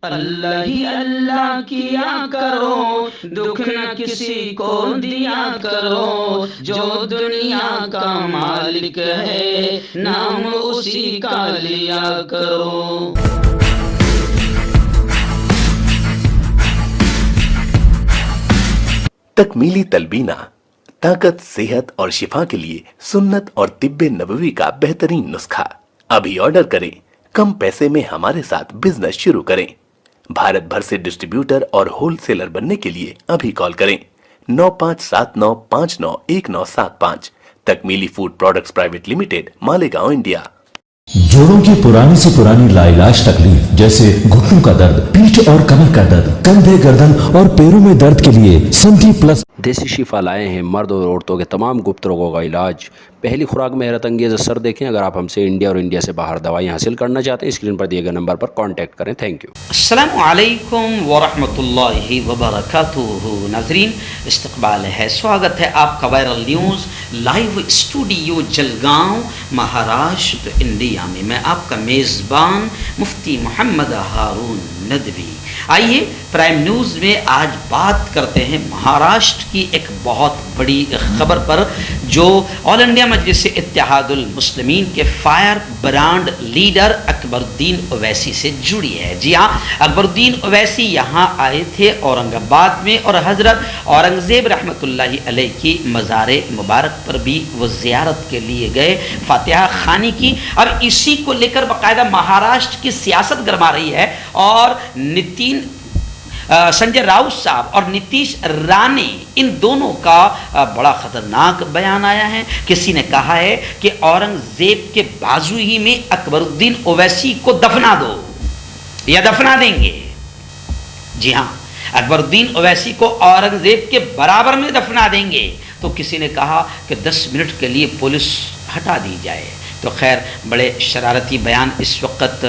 अल्लाह ही अल्लाह किया करो, दुख न किसी को दिया करो, जो दुनिया का मालिक है नाम उसी का लिया करो। तकमीली तलबीना ताकत, सेहत और शिफा के लिए सुन्नत और तिब्बे नबवी का बेहतरीन नुस्खा। अभी ऑर्डर करें, कम पैसे में हमारे साथ बिजनेस शुरू करें। भारत भर से डिस्ट्रीब्यूटर और होलसेलर बनने के लिए अभी कॉल करें 9579591975। Takmili food products private limited, Malegaon, India. जोड़ों की पुरानी से पुरानी लाइलाज तकलीफ जैसे घुटनों का दर्द, पीठ और कमर का दर्द, कंधे, गर्दन और पैरों में दर्द के लिए संधि प्लस देसी शिफा लाए हैं मर्द और औरतों के तमाम गुप्त रोगों का इलाज। पहली खुराक में हैरत अंगेज़ असर देखें। अगर आप हमसे इंडिया और इंडिया से बाहर दवाई हासिल करना चाहते हैं, स्क्रीन पर दिए गए नंबर पर कांटेक्ट करें। Thank you. अस्सलामु अलैकुम वरहमतुल्लाहि वबरकातुहू। नाज़रीन, इस्तक़बाल है, स्वागत है आपका viral news live studio Jalgaon, Maharashtra, India में। मैं आपका मेज़बान मुफ्ती मोहम्मद हारून नदवी। आइए प्राइम न्यूज़ में आज बात करते हैं महाराष्ट्र की एक बहुत बड़ी खबर पर, जो ऑल इंडिया मजलिस इत्तेहादुल मुस्लिमीन के fire brand leader Akbaruddin Owaisi से जुड़ी है। जी हाँ, अकबरुद्दीन ओवैसी यहाँ आए थे औरंगाबाद में, और हज़रत औरंगज़ेब रहमतुल्लाहि अलैह की मज़ार मुबारक पर भी वो ज़ियारत के लिए गए, फातिहा खानी की। अब इसी को लेकर बाकायदा महाराष्ट्र की सियासत गरमा रही है, और संजय राउत साहब और नीतीश राणे, इन दोनों का बड़ा ख़तरनाक बयान आया है। किसी ने कहा है कि औरंगज़ेब के बाजू ही में अकबरुद्दीन ओवैसी को दफना दो या दफना देंगे। जी हाँ, अकबरुद्दीन ओवैसी को औरंगज़ेब के बराबर में दफना देंगे। तो किसी ने कहा कि 10 मिनट के लिए पुलिस हटा दी जाए। तो खैर, बड़े शरारती बयान इस वक्त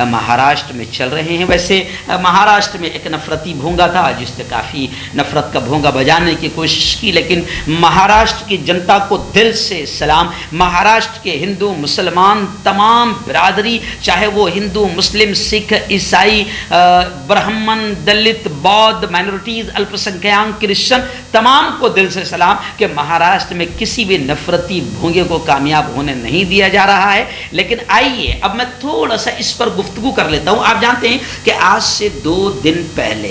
महाराष्ट्र में चल रहे हैं। वैसे महाराष्ट्र में एक नफ़रती भोंगा था जिसने काफ़ी नफ़रत का भोंगा बजाने की कोशिश की, लेकिन महाराष्ट्र की जनता को दिल से सलाम। महाराष्ट्र के हिंदू मुसलमान तमाम बिरादरी, चाहे वो हिंदू, मुस्लिम, सिख, ईसाई, ब्राह्मण, दलित, बौद्ध, माइनॉरिटीज़, अल्पसंख्यक, क्रिश्चन, तमाम को दिल से सलाम कि महाराष्ट्र में किसी भी नफ़रती भोंगे को कामयाब होने नहीं दिया जा रहा है। लेकिन आइए अब मैं थोड़ा सा इस पर गुफ्तगू कर लेता हूं। आप जानते हैं कि आज से 2 दिन पहले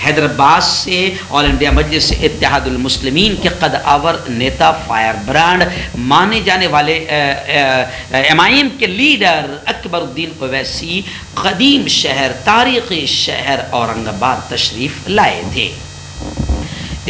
हैदराबाद से ऑल इंडिया मजलिस इत्तेहादुल मुस्लिमीन के कदआवर नेता, फायर ब्रांड माने जाने वाले एमआईएम के लीडर अकबरुद्दीन ओवैसी कदीम शहर, तारीख़ी शहर औरंगाबाद तशरीफ़ लाए थे।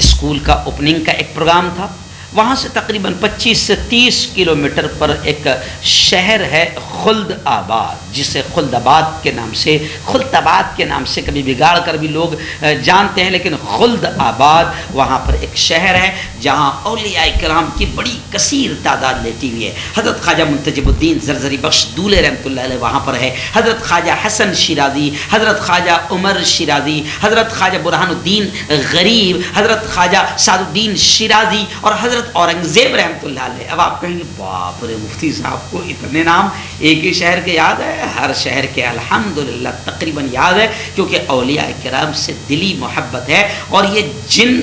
स्कूल का ओपनिंग का एक प्रोग्राम था। वहाँ से तकरीबन 25 से 30 किलोमीटर पर एक शहर है खुल्दाबाद, जिसे खुल्दाबाद के नाम से, खुल्दाबाद के नाम से कभी बिगाड़ कर भी लोग जानते हैं, लेकिन खुल्दाबाद वहाँ पर एक शहर है जहाँ औलिया किराम की बड़ी कसीर तादाद लेती हुई है। हज़रत ख्वाजा मुंतजिबुद्दीन ज़रज़री बख्श दूले रहमतुल्लाह अलैह वहाँ पर है, हज़रत ख्वाजा हसन शिराज़ी, हज़रत ख्वाजा उमर शिराज़ी, हज़रत ख्वाजा बुरहानुद्दीन गरीब, हज़रत ख्वाजा सादुद्दीन शिराज़ी और हज़रत औरंगज़ेब रहमतुल्लाह अलैह। अब आप कहेंगे, बाप रे मुफ्ती साहब को इतने नाम एक ही शहर के याद है? हर शहर के अल्हम्दुलिल्लाह तकरीबन याद है, क्योंकि औलिया किराम से दिली मोहब्बत है। और ये जिन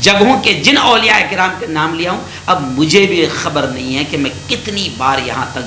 जगहों के, जिन औलिया किराम के नाम लिया हूँ, अब मुझे भी खबर नहीं है कि मैं कितनी बार यहाँ तक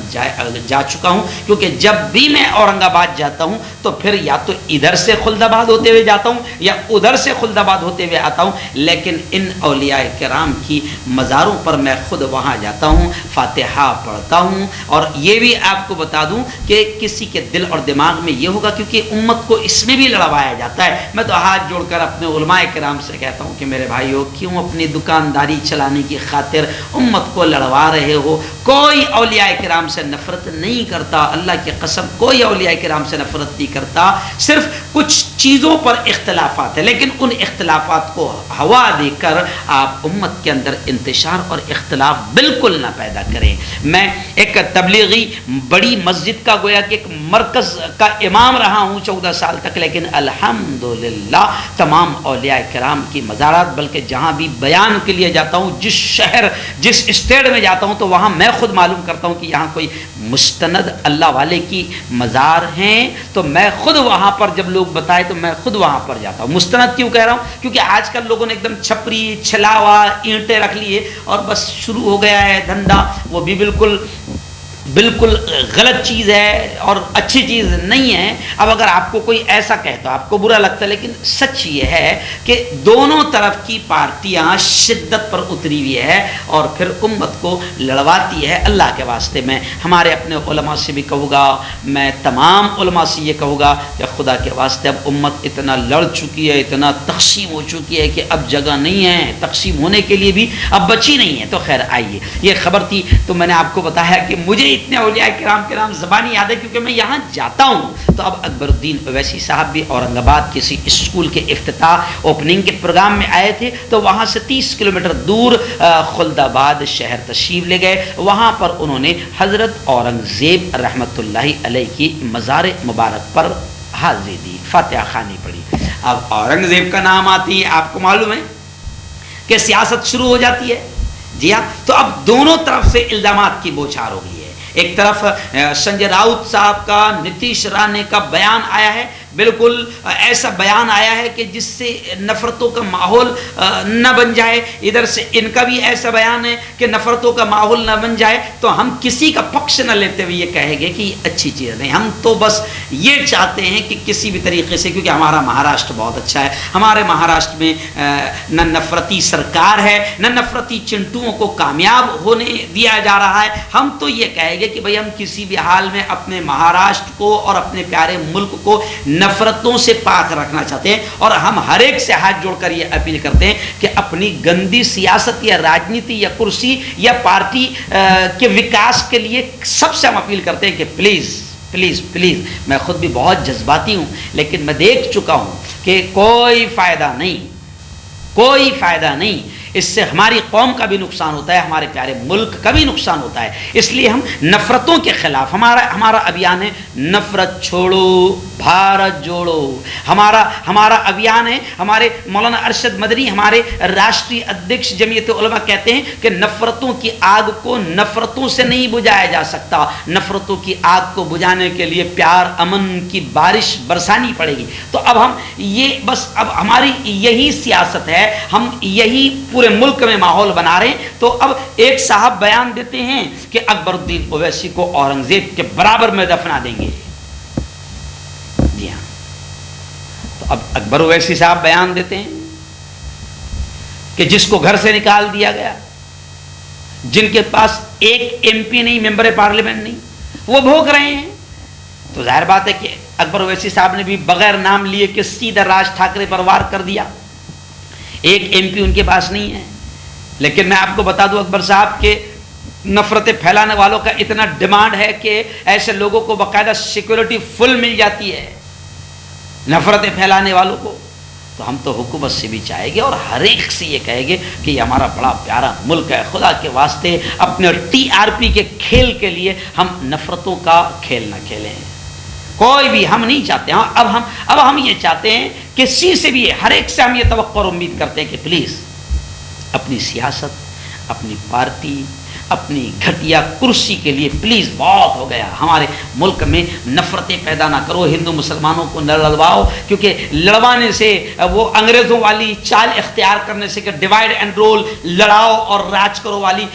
जा चुका हूँ, क्योंकि जब भी मैं औरंगाबाद जाता हूँ तो फिर या तो इधर से खुल्दाबाद होते हुए जाता हूँ या उधर से खुल्दाबाद होते हुए आता हूँ। लेकिन इन औलिया किराम की मज़ारों पर मैं खुद वहाँ जाता हूँ, फातिहा पढ़ता हूँ। और ये भी आपको बता दूँ कि किसी के दिल और दिमाग में ये होगा, क्योंकि उम्मत को इसमें भी लड़वाया जाता है। मैं तो हाथ जोड़कर अपने उलमाए किराम से कहता हूँ कि मेरे भाइयों, क्यों अपनी दुकानदारी चलाने की खातिर उम्मत को लड़वा रहे हो? कोई औलिया किराम से नफरत नहीं करता, अल्लाह की कसम, कोई औलिया किराम से नफरत नहीं करता। सिर्फ कुछ चीज़ों पर इख्तलाफात है, लेकिन उन इख्तलाफात को हवा देकर आप उम्मत के अंदर इंतशार और इख्तलाफ बिल्कुल ना पैदा करें। मैं एक तबलीगी बड़ी मस्जिद का, गोया कि एक मरकज़ का इमाम रहा हूँ 14 साल तक, लेकिन अल्हम्दुलिल्लाह तमाम औलिया किराम की मज़ारात, बल्कि जहाँ भी बयान के लिए जाता हूँ, जिस शहर, जिस स्टेट में जाता हूँ, तो वहाँ मैं खुद मालूम करता हूँ कि यहाँ कोई मुस्तनद अल्लाह वाले की मज़ार हैं, तो मैं खुद वहाँ पर जब लोग बताए तो मैं खुद वहाँ पर जाता हूँ। मुस्तनद क्यों कह रहा हूँ? क्योंकि आजकल लोगों ने एकदम छपरी छलावा ईंटें रख लिए और बस शुरू हो गया है धंधा। वो भी बिल्कुल गलत चीज़ है और अच्छी चीज़ नहीं है। अब अगर आपको कोई ऐसा कहे तो आपको बुरा लगता है, लेकिन सच ये है कि दोनों तरफ की पार्टियां शिद्दत पर उतरी हुई है और फिर उम्मत को लड़वाती है। अल्लाह के वास्ते मैं हमारे अपने उलमा से भी कहूँगा, मैं तमाम उलमा से ये कहूँगा कि खुदा के वास्ते अब उम्मत इतना लड़ चुकी है, इतना तक़सीम हो चुकी है कि अब जगह नहीं है, तक़सीम होने के लिए भी अब बची नहीं है। तो खैर आइए, ये खबर थी तो मैंने आपको बताया कि मुझे इतने औलिया किराम के नाम ज़बानी याद है क्योंकि मैं यहाँ जाता हूँ। तो अब अकबरुद्दीन ओवैसी साहब भी औरंगाबाद किसी स्कूल के इफ्तिताह ओपनिंग के प्रोग्राम में आए थे, तो वहाँ से 30 किलोमीटर दूर खुल्दाबाद शहर तशरीफ़ ले गए। वहाँ पर उन्होंने हज़रत औरंगज़ेब रहमतुल्लाहि अलैह की मज़ार मुबारक पर हाज़िरी दी, फातिहा खानी पड़ी। अब औरंगज़ेब का नाम आती है, आपको मालूम है कि सियासत शुरू हो जाती है। जी हाँ, तो अब दोनों तरफ से इल्ज़ामात की बौछार हो गई है। एक तरफ संजय राउत साहब का, नीतीश राणे का बयान आया है, बिल्कुल ऐसा बयान आया है कि जिससे नफ़रतों का माहौल न बन जाए। इधर से इनका भी ऐसा बयान है कि नफ़रतों का माहौल न बन जाए। तो हम किसी का पक्ष न लेते हुए ये कहेंगे कि अच्छी चीज़ नहीं, हम तो बस ये चाहते हैं कि किसी भी तरीके से, क्योंकि हमारा महाराष्ट्र बहुत अच्छा है, हमारे महाराष्ट्र में न नफ़रती सरकार है, न नफ़रती चिंटुओं को कामयाब होने दिया जा रहा है। हम तो ये कहेंगे कि भाई हम किसी भी हाल में अपने महाराष्ट्र को और अपने प्यारे मुल्क को नफरतों से पाक रखना चाहते हैं। और हम हर एक से हाथ जोड़कर ये अपील करते हैं कि अपनी गंदी सियासत या राजनीति या कुर्सी या पार्टी के विकास के लिए सबसे हम अपील करते हैं कि प्लीज़ प्लीज़ प्लीज़, मैं खुद भी बहुत जज्बाती हूँ, लेकिन मैं देख चुका हूँ कि कोई फ़ायदा नहीं, कोई फ़ायदा नहीं। इससे हमारी कौम का भी नुकसान होता है, हमारे प्यारे मुल्क का भी नुकसान होता है। इसलिए हम नफ़रतों के ख़िलाफ़, हमारा अभियान है नफ़रत छोड़ो भारत जोड़ो। हमारा अभियान है। हमारे मौलाना अरशद मदनी, हमारे राष्ट्रीय अध्यक्ष जमीयत उलमा कहते हैं कि नफ़रतों की आग को नफ़रतों से नहीं बुझाया जा सकता, नफ़रतों की आग को बुझाने के लिए प्यार अमन की बारिश बरसानी पड़ेगी। तो अब हम ये बस, अब हमारी यही सियासत है, हम यही पूरे मुल्क में माहौल बना रहे हैं। तो अब एक साहब बयान देते हैं कि अकबरुद्दीन ओवैसी को औरंगजेब के बराबर में दफना देंगे। जी हाँ, तो अब अकबर ओवैसी साहब बयान देते हैं कि जिसको घर से निकाल दिया गया, जिनके पास एक एमपी नहीं, मेंबर पार्लियामेंट नहीं, वो भोग रहे हैं। तो जाहिर बात है कि अकबर ओवैसी साहब ने भी बगैर नाम लिए कि सीधा राज ठाकरे पर वार कर दिया। एक एमपी उनके पास नहीं है। लेकिन मैं आपको बता दूं, अकबर साहब के नफ़रतें फैलाने वालों का इतना डिमांड है कि ऐसे लोगों को बाकायदा सिक्योरिटी फुल मिल जाती है, नफ़रतें फैलाने वालों को। तो हम तो हुकूमत से भी चाहेंगे और हर एक से ये कहेंगे कि ये हमारा बड़ा प्यारा मुल्क है, खुदा के वास्ते अपने टीआरपी के खेल के लिए हम नफ़रतों का खेल न खेलें। कोई भी हम नहीं चाहते। हाँ, अब हम ये चाहते हैं कि किसी से भी, हर एक से हम ये तवक्को और उम्मीद करते हैं कि प्लीज़ अपनी सियासत, अपनी पार्टी, अपनी घटिया कुर्सी के लिए प्लीज़ बहुत हो गया, हमारे मुल्क में नफ़रतें पैदा ना करो, हिंदू मुसलमानों को न लड़वाओ, क्योंकि लड़वाने से, वो अंग्रेज़ों वाली चाल इख्तियार करने से कि डिवाइड एंड रोल, लड़ाओ और राज करो वाली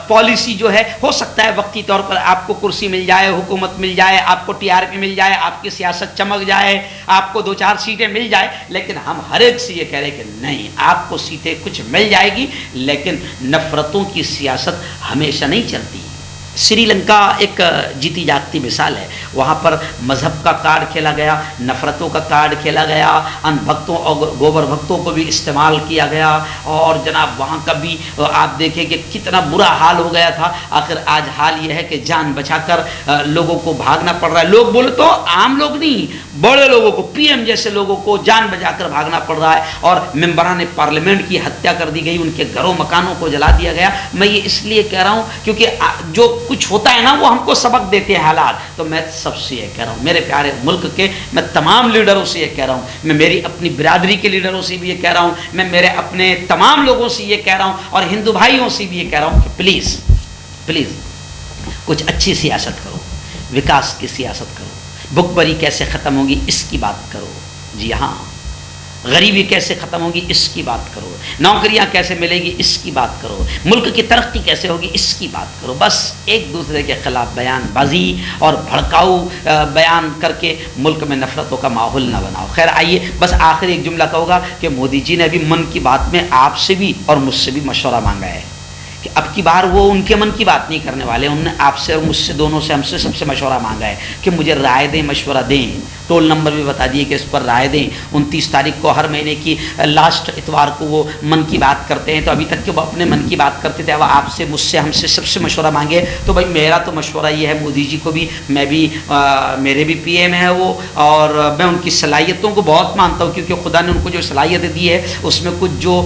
पॉलिसी जो है, हो सकता है वक्ती तौर पर आपको कुर्सी मिल जाए, हुकूमत मिल जाए, आपको टीआरपी मिल जाए, आपकी सियासत चमक जाए, आपको 2-4 सीटें मिल जाए। लेकिन हम हर एक से ये कह रहे हैं कि नहीं, आपको सीटें कुछ मिल जाएगी, लेकिन नफ़रतों की सियासत हमेशा नहीं चलती। श्रीलंका एक जीती जागती मिसाल है। वहाँ पर मज़हब का कार्ड खेला गया, नफ़रतों का कार्ड खेला गया, अनभक्तों और गोबर भक्तों को भी इस्तेमाल किया गया। और जनाब वहाँ का भी आप देखें कि कितना बुरा हाल हो गया था। आखिर आज हाल ये है कि जान बचाकर लोगों को भागना पड़ रहा है। लोग बोले तो आम लोग नहीं, बड़े लोगों को, पीएम जैसे लोगों को जान बचाकर भागना पड़ रहा है। और मेंबरान पार्लियामेंट की हत्या कर दी गई, उनके घरों मकानों को जला दिया गया। मैं ये इसलिए कह रहा हूँ क्योंकि जो कुछ होता है ना, वो हमको सबक देते हैं हालात। तो मैं सबसे ये कह रहा हूँ, मेरे प्यारे मुल्क के मैं तमाम लीडरों से ये कह रहा हूँ, मैं मेरी अपनी बिरादरी के लीडरों से भी ये कह रहा हूँ, मैं मेरे अपने तमाम लोगों से ये कह रहा हूँ और हिंदू भाइयों से भी ये कह रहा हूँ कि प्लीज़ प्लीज़ कुछ अच्छी सियासत करो, विकास की सियासत करो, भुखमरी कैसे ख़त्म होगी इसकी बात करो, जी हाँ, गरीबी कैसे ख़त्म होगी इसकी बात करो, नौकरियां कैसे मिलेगी इसकी बात करो, मुल्क की तरक्की कैसे होगी इसकी बात करो। बस एक दूसरे के खिलाफ बयानबाजी और भड़काऊ बयान करके मुल्क में नफरतों का माहौल ना बनाओ। खैर आइए, बस आखिर एक जुमला कहूँगा कि मोदी जी ने अभी मन की बात में आपसे भी और मुझसे भी मशवरा मांगा है कि अब की बार वो उनके मन की बात नहीं करने वाले, उन्होंने आपसे और मुझसे, दोनों से, हमसे सबसे मशवरा मांगा है कि मुझे राय दें, मशवरा दें। टोल नंबर भी बता दिए कि इस पर राय दें। 29 तारीख को हर महीने की लास्ट इतवार को वो मन की बात करते हैं, तो अभी तक के वो अपने मन की बात करते थे, अब आपसे, मुझसे, हमसे सबसे मशवरा मांगे। तो भाई मेरा तो मशवरा ये है, मोदी जी को भी, मैं भी, मेरे भी PM है वो, और मैं उनकी सलाहियतों को बहुत मानता हूँ, क्योंकि खुदा ने उनको जो सलाहियत दी है उसमें कुछ जो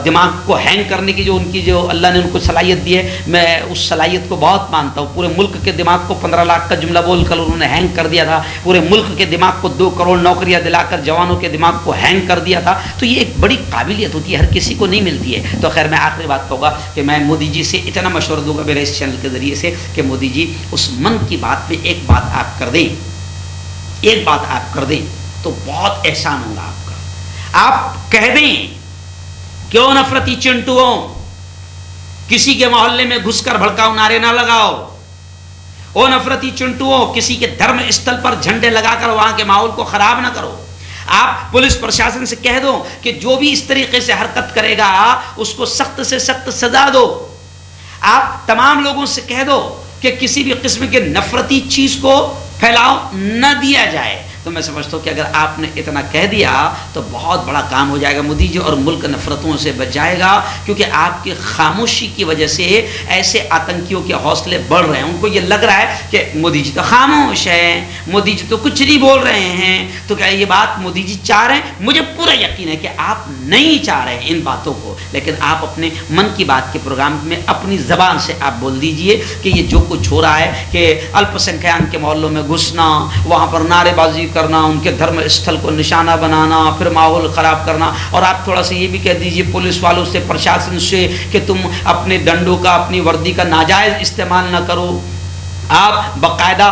दिमाग को हैंग करने की जो उनकी जो अल्लाह ने उनको सलाहियत दी है, मैं उस सलाहियत को बहुत मानता हूँ। पूरे मुल्क के दिमाग को 15 लाख का जुमला बोलकर उन्होंने हैंग कर दिया था, पूरे मुल्क के दिमाग को 2 करोड़ नौकरियां दिलाकर जवानों के दिमाग को हैंग कर दिया था। तो ये एक बड़ी काबिलियत होती है, हर किसी को नहीं मिलती है। तो खैर मैं आखिरी बात कहूँगा कि मैं मोदी जी से इतना मशवरा दूंगा मेरे इस चैनल के ज़रिए से कि मोदी जी उस मन की बात में एक बात आप कर दें, एक बात आप कर दें तो बहुत एहसान होगा आपका। आप कह दें, क्यों नफरती चिंटुओं, किसी के मोहल्ले में घुसकर भड़काऊ नारे ना लगाओ। ओ नफरती चिंटुओं, किसी के धर्म स्थल पर झंडे लगाकर वहां के माहौल को खराब ना करो। आप पुलिस प्रशासन से कह दो कि जो भी इस तरीके से हरकत करेगा उसको सख्त से सख्त सजा दो। आप तमाम लोगों से कह दो कि किसी भी किस्म के नफरती चीज को फैलाव न दिया जाए। तो मैं समझता हूँ कि अगर आपने इतना कह दिया तो बहुत बड़ा काम हो जाएगा मोदी जी, और मुल्क नफरतों से बच जाएगा। क्योंकि आपकी खामोशी की वजह से ऐसे आतंकियों के हौसले बढ़ रहे हैं। उनको ये लग रहा है कि मोदी जी तो खामोश है, मोदी जी तो कुछ नहीं बोल रहे हैं। तो क्या ये बात मोदी जी चाह रहे हैं? मुझे पूरा यकीन है कि आप नहीं चाह रहे हैं इन बातों को, लेकिन आप अपने मन की बात के प्रोग्राम में अपनी ज़बान से आप बोल दीजिए कि ये जो कुछ हो रहा है कि अल्पसंख्यक के मोहल्लों में घुसना, वहाँ पर नारेबाजी करना, उनके धर्म स्थल को निशाना बनाना, फिर माहौल ख़राब करना। और आप थोड़ा सा ये भी कह दीजिए पुलिस वालों से, प्रशासन से कि तुम अपने दंडों का, अपनी वर्दी का नाजायज़ इस्तेमाल न करो। आप बाकायदा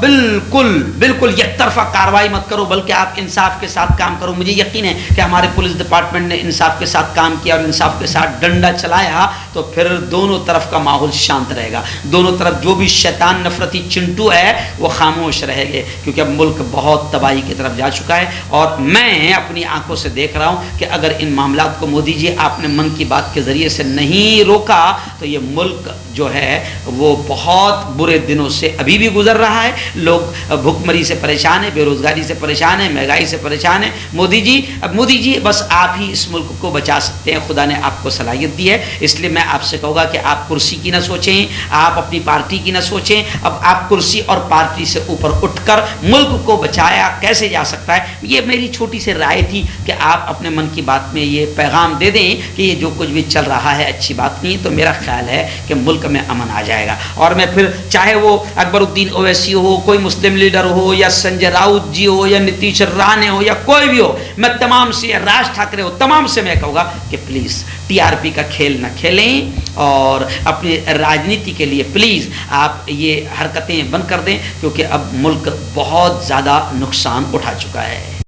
बिल्कुल एक तरफा कार्रवाई मत करो, बल्कि आप इंसाफ के साथ काम करो। मुझे यकीन है कि हमारे पुलिस डिपार्टमेंट ने इंसाफ के साथ काम किया और इंसाफ के साथ डंडा चलाया तो फिर दोनों तरफ का माहौल शांत रहेगा। दोनों तरफ जो भी शैतान नफरती चिंटू है वो खामोश रहेंगे, क्योंकि अब मुल्क बहुत तबाही की तरफ जा चुका है। और मैं अपनी आंखों से देख रहा हूँ कि अगर इन मामलात को मोदी जी आपने मन की बात के ज़रिए से नहीं रोका तो ये मुल्क जो है वो बहुत बुरे दिनों से अभी भी गुजर रहा है। लोग भुखमरी से परेशान है, बेरोजगारी से परेशान है, महंगाई से परेशान है। मोदी जी बस आप ही इस मुल्क को बचा सकते हैं। खुदा ने आपको सलाहियत दी है, इसलिए मैं आपसे कहूँगा कि आप कुर्सी की ना सोचें, आप अपनी पार्टी की ना सोचें। अब आप कुर्सी और पार्टी से ऊपर उठकर मुल्क को बचाया कैसे जा सकता है, ये मेरी छोटी सी राय थी कि आप अपने मन की बात में ये पैगाम दे दें कि ये जो कुछ भी चल रहा है अच्छी बात नहीं। तो मेरा ख्याल है कि मुल्क में अमन आ जाएगा। और मैं फिर चाहे वो अकबरुद्दीन ओवैसी हो, कोई मुस्लिम लीडर हो, या संजय राउत जी हो, या नीतीश राणे हो, या कोई भी हो, मैं तमाम से, राज ठाकरे हो, तमाम से मैं कहूँगा कि प्लीज़ TRP का खेल न खेलें और अपनी राजनीति के लिए प्लीज़ आप ये हरकतें बंद कर दें, क्योंकि अब मुल्क बहुत ज़्यादा नुकसान उठा चुका है।